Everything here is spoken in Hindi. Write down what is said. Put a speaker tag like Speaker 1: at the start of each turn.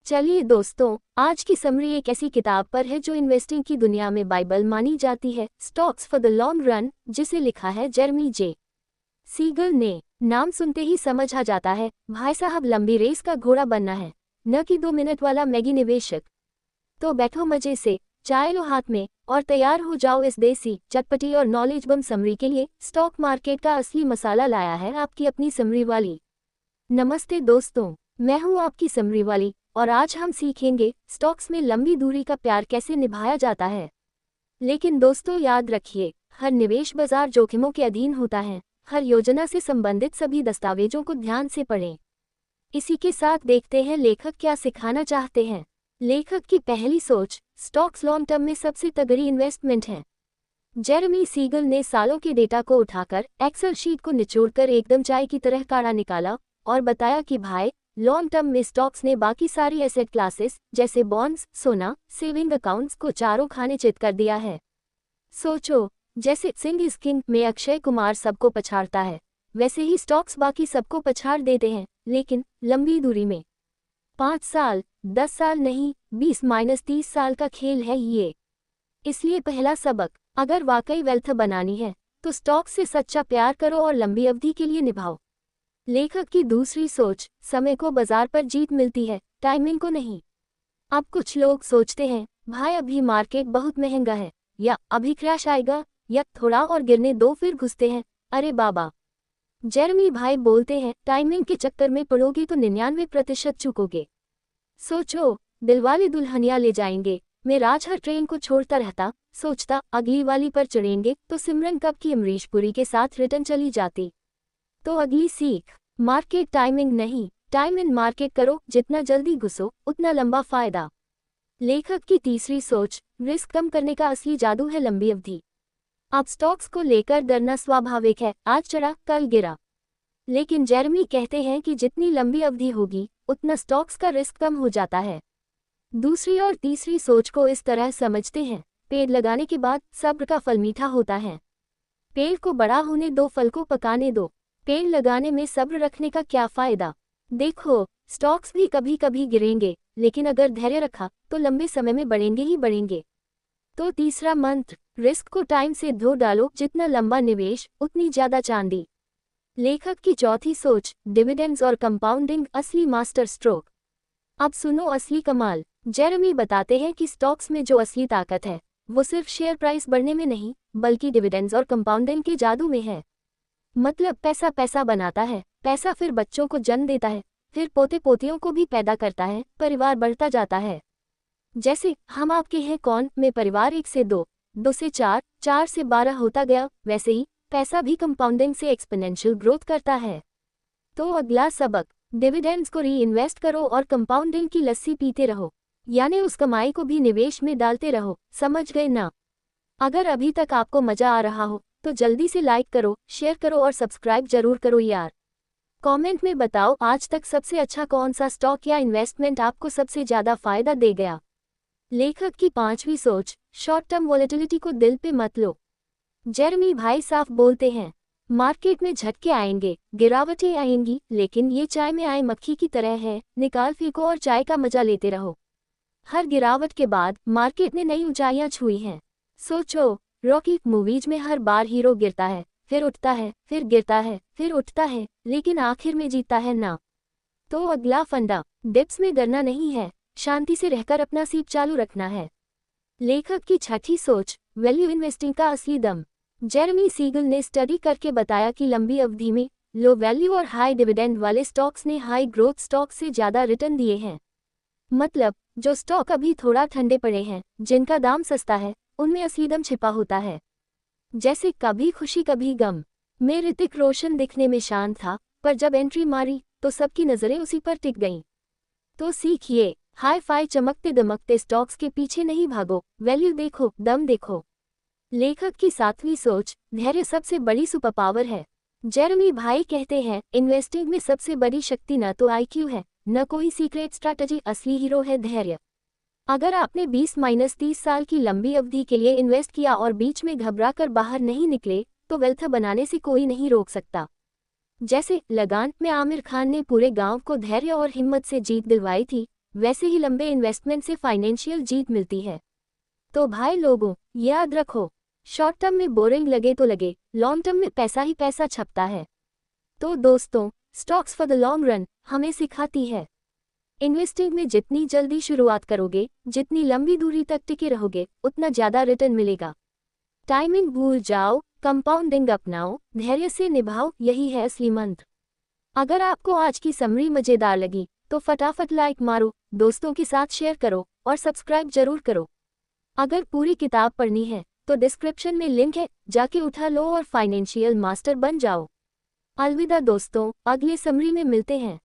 Speaker 1: चलिए दोस्तों, आज की समरी एक ऐसी किताब पर है जो इन्वेस्टिंग की दुनिया में बाइबल मानी जाती है, stocks for the long run, जिसे लिखा है जेरमी जे सीगल ने। नाम सुनते ही समझ आ जाता है, भाई साहब लंबी रेस का घोड़ा बनना है, न कि 2 मिनट वाला मैगी निवेशक। तो बैठो मजे से, चाय लो हाथ में और तैयार हो जाओ इस देसी, चटपटी और नॉलेज बम समरी के लिए। स्टॉक मार्केट का असली मसाला लाया है आपकी अपनी समरी वाली। नमस्ते दोस्तों, मैं हूं आपकी समरी वाली और आज हम सीखेंगे स्टॉक्स में लंबी दूरी का प्यार कैसे निभाया जाता है। लेकिन दोस्तों याद रखिए, हर निवेश बाजार जोखिमों के अधीन होता है। हर योजना से संबंधित सभी दस्तावेजों को ध्यान से पढ़ें। इसी के साथ देखते हैं लेखक क्या सिखाना चाहते हैं। लेखक की पहली सोच, स्टॉक्स लॉन्ग टर्म में सबसे तगड़ी इन्वेस्टमेंट है। जेरमी सीगल ने सालों के डेटा को उठाकर एक्सेल शीट को निचोड़कर एकदम चाय की तरह काढ़ा निकाला और बताया कि भाई, लॉन्ग टर्म में स्टॉक्स ने बाकी सारी एसेट क्लासेस जैसे बॉन्ड्स, सोना, सेविंग अकाउंट्स को चारों खाने चित कर दिया है। सोचो, जैसे सिंह इज किंग में अक्षय कुमार सबको पछाड़ता है, वैसे ही स्टॉक्स बाकी सबको पछाड़ देते हैं, लेकिन लंबी दूरी में। 5 साल, 10 साल नहीं, 20-30 साल का खेल है ये। इसलिए पहला सबक, अगर वाकई वेल्थ बनानी है तो स्टॉक से सच्चा प्यार करो और लंबी अवधि के लिए निभाओ। लेखक की दूसरी सोच, समय को बाजार पर जीत मिलती है, टाइमिंग को नहीं। अब कुछ लोग सोचते हैं, भाई अभी मार्केट बहुत महंगा है, या अभी क्रैश आएगा, या थोड़ा और गिरने दो फिर घुसते हैं। अरे बाबा, जेरमी भाई बोलते हैं, टाइमिंग के चक्कर में पड़ोगे तो 99% चूकोगे। सोचो, दिलवाले दुल्हनिया ले जाएंगे मैं राज हर ट्रेन को छोड़ता रहता, सोचता अगली वाली पर चढ़ेंगे तो सिमरन कप की अमरीश पुरी के साथ रिटर्न चली जाती। तो अगली सीख, मार्केट टाइमिंग नहीं, टाइम इन मार्केट करो, जितना जल्दी घुसो उतना लंबा फायदा। लेखक की तीसरी सोच, रिस्क कम करने का असली जादू है लंबी अवधि। अब स्टॉक्स को लेकर डरना स्वाभाविक है, आज चढ़ा कल गिरा। लेकिन जेरमी कहते हैं कि जितनी लंबी अवधि होगी उतना स्टॉक्स का रिस्क कम हो जाता है। दूसरी और तीसरी सोच को इस तरह समझते हैं, पेड़ लगाने के बाद सब्र का फल मीठा होता है। पेड़ को बड़ा होने दो, फल को पकाने दो। पेड़ लगाने में सब्र रखने का क्या फायदा। देखो, स्टॉक्स भी कभी कभी गिरेंगे, लेकिन अगर धैर्य रखा तो लंबे समय में बढ़ेंगे ही बढ़ेंगे। तो तीसरा मंत्र, रिस्क को टाइम से धो डालो, जितना लंबा निवेश उतनी ज्यादा चांदी। लेखक की चौथी सोच, डिविडेंड्स और कंपाउंडिंग असली मास्टर स्ट्रोक। अब सुनो असली कमाल। जेरमी बताते हैं कि स्टॉक्स में जो असली ताकत है वो सिर्फ शेयर प्राइस बढ़ने में नहीं, बल्कि डिविडेंड्स और कंपाउंडिंग के जादू में है। मतलब पैसा पैसा बनाता है, पैसा फिर बच्चों को जन्म देता है, फिर पोते पोतियों को भी पैदा करता है, परिवार बढ़ता जाता है। जैसे हम आपके हैं कौन में परिवार 1 से 2, 2 से 4, 4 से 12 होता गया, वैसे ही पैसा भी कंपाउंडिंग से एक्सपोनेंशियल ग्रोथ करता है। तो अगला सबक, डिविडेंड्स को री इन्वेस्ट करो और कंपाउंडिंग की लस्सी पीते रहो, यानी उस कमाई को भी निवेश में डालते रहो। समझ गए ना? अगर अभी तक आपको मजा आ रहा हो तो जल्दी से लाइक करो, शेयर करो और सब्सक्राइब जरूर करो यार। कमेंट में बताओ आज तक सबसे अच्छा कौन सा स्टॉक या इन्वेस्टमेंट आपको सबसे ज्यादा फायदा दे गया। लेखक की पांचवी सोच, शॉर्ट टर्म वॉलेटिलिटी को दिल पे मत लो। जेरमी भाई साफ बोलते हैं, मार्केट में झटके आएंगे, गिरावटें आएंगी, लेकिन ये चाय में आए मक्खी की तरह है, निकाल फेंको और चाय का मजा लेते रहो। हर गिरावट के बाद मार्केट ने नई ऊंचाइयां छुई हैं। सोचो, रॉकी मूवीज में हर बार हीरो गिरता है, फिर उठता है, फिर गिरता है, फिर उठता है, लेकिन आखिर में जीतता है ना। तो अगला फंडा, डिप्स में डरना नहीं है, शांति से रहकर अपना सीप चालू रखना है। लेखक की छठी सोच, वैल्यू इन्वेस्टिंग का असली दम। जेरमी सीगल ने स्टडी करके बताया कि लंबी अवधि में लो वैल्यू और हाई डिविडेंड वाले स्टॉक्स ने हाई ग्रोथ स्टॉक से ज्यादा रिटर्न दिए हैं। मतलब जो स्टॉक अभी थोड़ा ठंडे पड़े हैं, जिनका दाम सस्ता है, उनमें असली दम छिपा होता है। जैसे कभी खुशी कभी गम में ऋतिक रोशन दिखने में शांत था, पर जब एंट्री मारी तो सबकी नजरें उसी पर टिक गईं। तो सीखिए, हाई फाई चमकते दमकते स्टॉक्स के पीछे नहीं भागो, वैल्यू देखो, दम देखो। लेखक की सातवीं सोच, धैर्य सबसे बड़ी सुपर पावर है। जेरमी भाई कहते हैं, इन्वेस्टिंग में सबसे बड़ी शक्ति न तो आईक्यू है, न कोई सीक्रेट स्ट्रैटेजी, असली हीरो है धैर्य। अगर आपने 20-30 साल की लंबी अवधि के लिए इन्वेस्ट किया और बीच में घबराकर बाहर नहीं निकले, तो वेल्थ बनाने से कोई नहीं रोक सकता। जैसे लगान में आमिर खान ने पूरे गांव को धैर्य और हिम्मत से जीत दिलवाई थी, वैसे ही लंबे इन्वेस्टमेंट से फाइनेंशियल जीत मिलती है। तो भाई लोगों, याद रखो, शॉर्ट टर्म में बोरिंग लगे तो लगे, लॉन्ग टर्म में पैसा ही पैसा छपता है। तो दोस्तों, stocks for the long run हमें सिखाती है, इन्वेस्टिंग में जितनी जल्दी शुरुआत करोगे, जितनी लंबी दूरी तक टिके रहोगे, उतना ज़्यादा रिटर्न मिलेगा। टाइमिंग भूल जाओ, कंपाउंडिंग अपनाओ, धैर्य से निभाओ, यही है असली मंत्र। अगर आपको आज की समरी मज़ेदार लगी तो फटाफट लाइक मारो, दोस्तों के साथ शेयर करो और सब्सक्राइब जरूर करो। अगर पूरी किताब पढ़नी है तो डिस्क्रिप्शन में लिंक है, जाके उठा लो और फाइनेंशियल मास्टर बन जाओ। अलविदा दोस्तों, अगले समरी में मिलते हैं।